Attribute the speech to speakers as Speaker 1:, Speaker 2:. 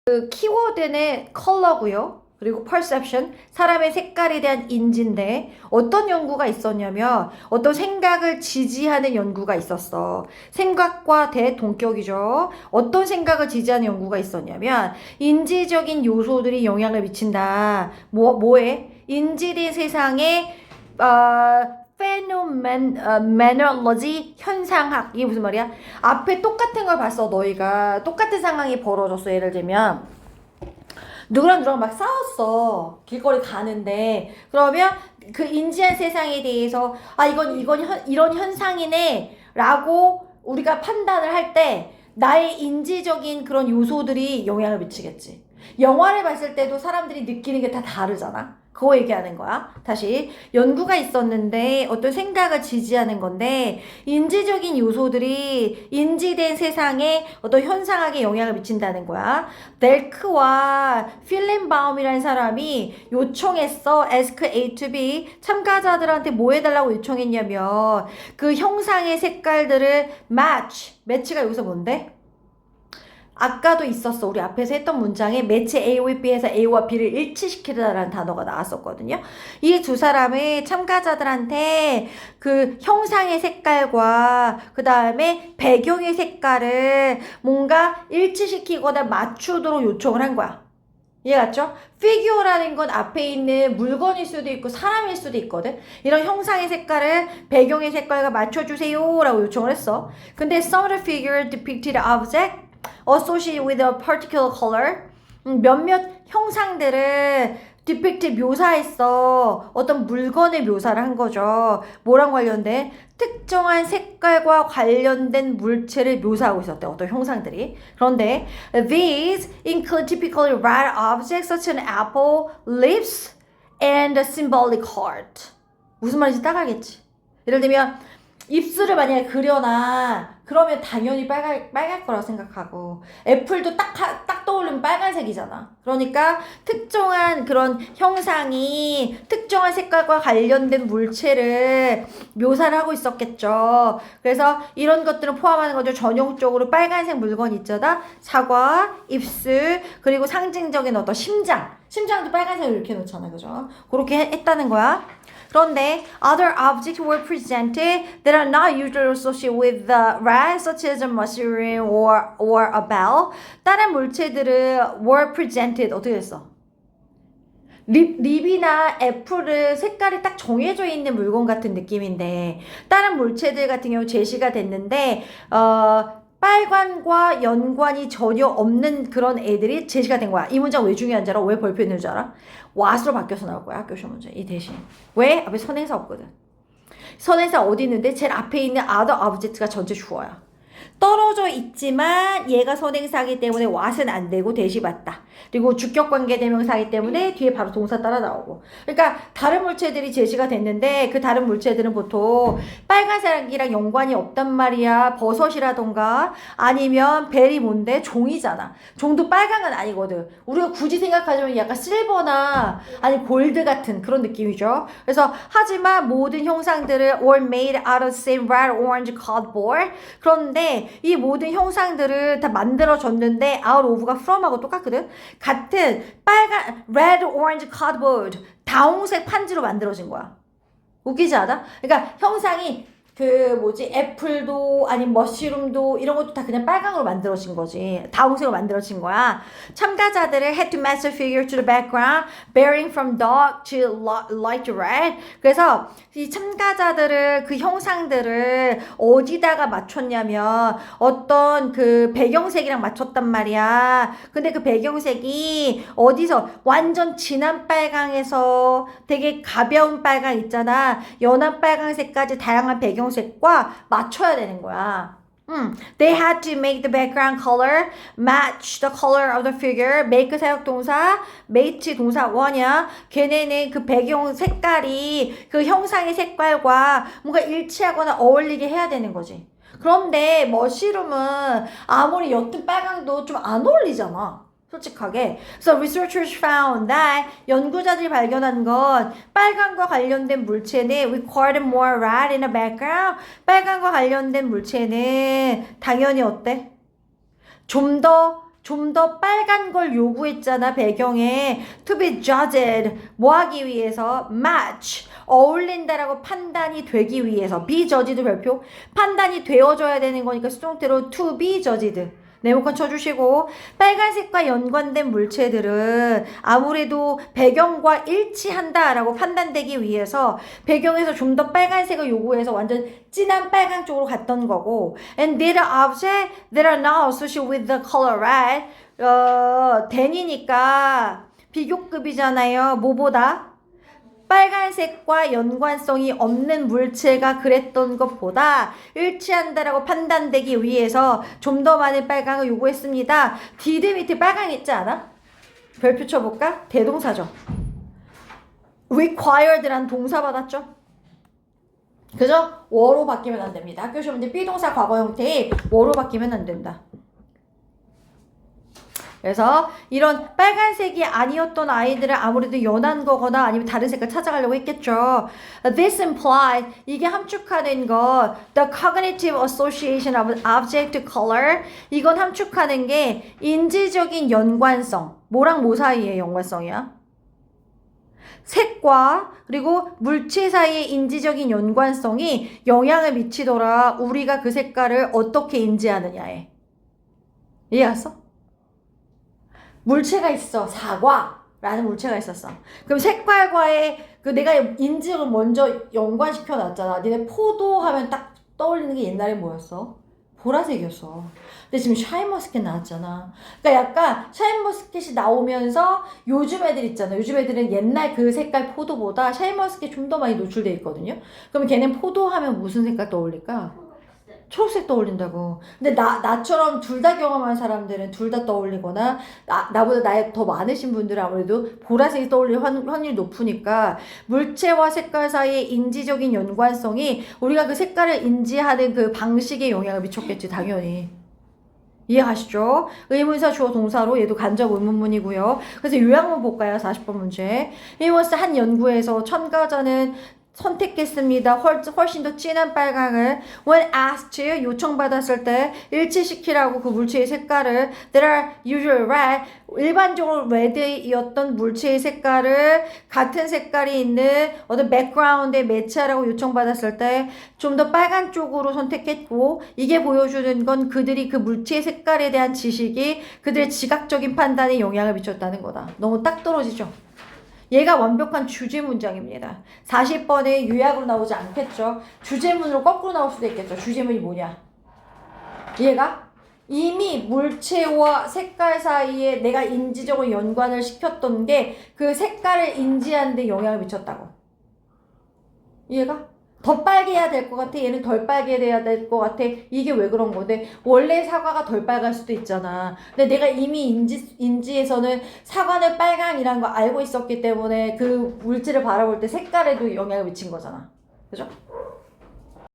Speaker 1: 그 키워드는 컬러고요. 그리고 perception, 사람의 색깔에 대한 인지인데 어떤 연구가 있었냐면 어떤 생각을 지지하는 연구가 있었어. 생각과 대동격이죠. 어떤 생각을 지지하는 연구가 있었냐면 인지적인 요소들이 영향을 미친다. 뭐에? 인지된 세상에 phenomenology, 현상학. 이게 무슨 말이야? 앞에 똑같은 걸 봤어. 너희가 똑같은 상황이 벌어졌어. 예를 들면 누구랑 막 싸웠어. 길거리 가는데. 그러면 그 인지한 세상에 대해서 이런 현상이네 라고 우리가 판단을 할 때 나의 인지적인 그런 요소들이 영향을 미치겠지. 영화를 봤을 때도 사람들이 느끼는 게 다 다르잖아. 그거 얘기하는 거야. 다시 연구가 있었는데 어떤 생각을 지지하는 건데 인지적인 요소들이 인지된 세상에 어떤 현상학에 영향을 미친다는 거야. 델크와 필렌바움이라는 사람이 요청했어. Ask A to B. 참가자들한테 뭐 해달라고 요청했냐면 그 형상의 색깔들을 매치가 여기서 뭔데? 아까도 있었어. 우리 앞에서 했던 문장에 match A with B에서 A와 B를 일치시키다라는 단어가 나왔었거든요. 이 두 사람의 참가자들한테 그 형상의 색깔과 그 다음에 배경의 색깔을 뭔가 일치시키거나 맞추도록 요청을 한 거야. 이해갔죠? 피규어라는 건 앞에 있는 물건일 수도 있고 사람일 수도 있거든. 이런 형상의 색깔을 배경의 색깔과 맞춰주세요 라고 요청을 했어. 근데 some of the figure depicted object associated with a particular color. 몇몇 형상들을 depict 묘사했어. 어떤 물건을 묘사를 한 거죠. 뭐랑 관련된? 특정한 색깔과 관련된 물체를 묘사하고 있었대. 어떤 형상들이. 그런데 these include typically red objects such as an apple, lips, and a symbolic heart. 무슨 말인지 딱 알겠지? 예를 들면 입술을 만약에 그려놔. 그러면 당연히 빨갈 거라고 생각하고 애플도 딱 떠오르면 빨간색이잖아. 그러니까 특정한 그런 형상이 특정한 색깔과 관련된 물체를 묘사를 하고 있었겠죠. 그래서 이런 것들을 포함하는 거죠. 전형적으로 빨간색 물건 있잖아. 사과, 입술, 그리고 상징적인 어떤 심장도 빨간색으로 이렇게 놓잖아. 그죠? 그렇게 했다는 거야. 그런데 other objects were presented that are not usually associated with the red, such as a mushroom or a bell. 다른 물체들은 were presented. 어떻게 됐어? 립이나 애플은 색깔이 딱 정해져 있는 물건 같은 느낌인데 다른 물체들 같은 경우 제시가 됐는데 빨간과 연관이 전혀 없는 그런 애들이 제시가 된 거야. 이 문장 왜 중요한지 알아? 왜 벌표있는 줄 알아? what으로 바뀌어서 나올 거야. 학교 시험 문제. 이 대신. 왜? 앞에 선행사 없거든. 선행사 어디 있는데 제일 앞에 있는 other object가 전체 주어야. 떨어져 있지만 얘가 선행사이기 때문에 what은 안 되고 대시 받다. 그리고 주격관계 대명사이기 때문에 뒤에 바로 동사 따라 나오고. 그러니까 다른 물체들이 제시가 됐는데 그 다른 물체들은 보통 빨간색이랑 연관이 없단 말이야. 버섯이라던가 아니면 벨이 뭔데? 종이잖아. 종도 빨간 건 아니거든. 우리가 굳이 생각하자면 약간 실버나 아니 골드 같은 그런 느낌이죠. 그래서 하지만 모든 형상들을 all made out of same red orange cardboard. 그런데 이 모든 형상들을 다 만들어졌는데 out of가 from하고 똑같거든. 같은 빨간 red orange cardboard 다홍색 판지로 만들어진 거야. 웃기지 않아? 그러니까 형상이 애플도 아니면 머쉬룸도 이런 것도 다 그냥 빨강으로 만들어진 거지. 다홍색으로 만들어진 거야. 참가자들을 had to match the figure to the background, varying from dark to light red. 그래서 이 참가자들을 그 형상들을 어디다가 맞췄냐면 어떤 그 배경색이랑 맞췄단 말이야. 근데 그 배경색이 어디서 완전 진한 빨강에서 되게 가벼운 빨강 있잖아. 연한 빨강색까지 다양한 배경색과 맞춰야 되는 거야. They had to make the background color match the color of the figure. make 사역동사, mate 동사 원이야. 걔네는 그 배경 색깔이 그 형상의 색깔과 뭔가 일치하거나 어울리게 해야 되는 거지. 그런데 머시룸은 아무리 옅은 빨강도 좀 안 어울리잖아. 솔직하게. So researchers found that 연구자들이 발견한 건 빨강과 관련된 물체는 required more red in the background. 빨강과 관련된 물체는 당연히 어때? 좀 더 좀 더 빨간 걸 요구했잖아, 배경에. To be judged. 뭐 하기 위해서? match. 어울린다라고 판단이 되기 위해서. be judged 별표. 판단이 되어줘야 되는 거니까 수동태로 to be judged. 네모칸 쳐주시고, 빨간색과 연관된 물체들은 아무래도 배경과 일치한다라고 판단되기 위해서 배경에서 좀 더 빨간색을 요구해서 완전 진한 빨강 쪽으로 갔던 거고, and these objects that are not associated with the color red. then이니까 비교급이잖아요. 뭐보다? 빨간색과 연관성이 없는 물체가 그랬던 것보다 일치한다라고 판단되기 위해서 좀 더 많은 빨강을 요구했습니다. 디드 밑에 빨강 있지 않아? 별표 쳐볼까? 대동사죠. required란 동사 받았죠? 그죠? 워로 바뀌면 안 됩니다. 학교 시험인데 비동사 과거 형태의 워로 바뀌면 안 된다. 그래서 이런 빨간색이 아니었던 아이들은 아무래도 연한 거거나 아니면 다른 색깔 찾아가려고 했겠죠. This implies, 이게 함축하는 것, the cognitive association of object to color. 이건 함축하는 게 인지적인 연관성. 뭐랑 뭐 사이의 연관성이야? 색과 그리고 물체 사이의 인지적인 연관성이 영향을 미치더라. 우리가 그 색깔을 어떻게 인지하느냐에. 이해갔어? 물체가 있어. 사과라는 물체가 있었어. 그럼 색깔과의 그 내가 인지를 먼저 연관시켜 놨잖아. 니네 포도 하면 딱 떠올리는 게 옛날에 뭐였어? 보라색이었어. 근데 지금 샤인머스켓 나왔잖아. 그러니까 약간 샤인머스켓이 나오면서 요즘 애들 있잖아. 요즘 애들은 옛날 그 색깔 포도보다 샤인머스켓 좀 더 많이 노출돼 있거든요. 그럼 걔는 포도 하면 무슨 색깔 떠올릴까? 초록색 떠올린다고. 근데 나처럼 둘 다 경험한 사람들은 둘 다 떠올리거나, 나보다 나이 더 많으신 분들은 아무래도 보라색이 떠올릴 확률이 높으니까, 물체와 색깔 사이의 인지적인 연관성이 우리가 그 색깔을 인지하는 그 방식에 영향을 미쳤겠지, 당연히. 이해가시죠? 의문사 주어 동사로 얘도 간접 의문문이고요. 그래서 요약문 볼까요? 40번 문제. 이원스 한 연구에서 첨가자는 선택했습니다. 훨씬 더 진한 빨강을 when asked 요청받았을 때 일치시키라고 그 물체의 색깔을 that are usually red 일반적으로 red이었던 물체의 색깔을 같은 색깔이 있는 어떤 background에 매치하라고 요청받았을 때 좀 더 빨간 쪽으로 선택했고 이게 보여주는 건 그들이 그 물체의 색깔에 대한 지식이 그들의 지각적인 판단에 영향을 미쳤다는 거다. 너무 딱 떨어지죠? 얘가 완벽한 주제 문장입니다. 40번에 요약으로 나오지 않겠죠. 주제문으로 거꾸로 나올 수도 있겠죠. 주제문이 뭐냐? 얘가 이미 물체와 색깔 사이에 내가 인지적으로 연관을 시켰던 게 그 색깔을 인지하는 데 영향을 미쳤다고. 이해가? 더 빨개 해야 될 것 같아. 얘는 덜 빨개 돼야 될 것 같아. 이게 왜 그런 건데? 원래 사과가 덜 빨갈 수도 있잖아. 근데 내가 이미 인지에서는 사과는 빨강이란 거 알고 있었기 때문에 그 물질을 바라볼 때 색깔에도 영향을 미친 거잖아. 그죠?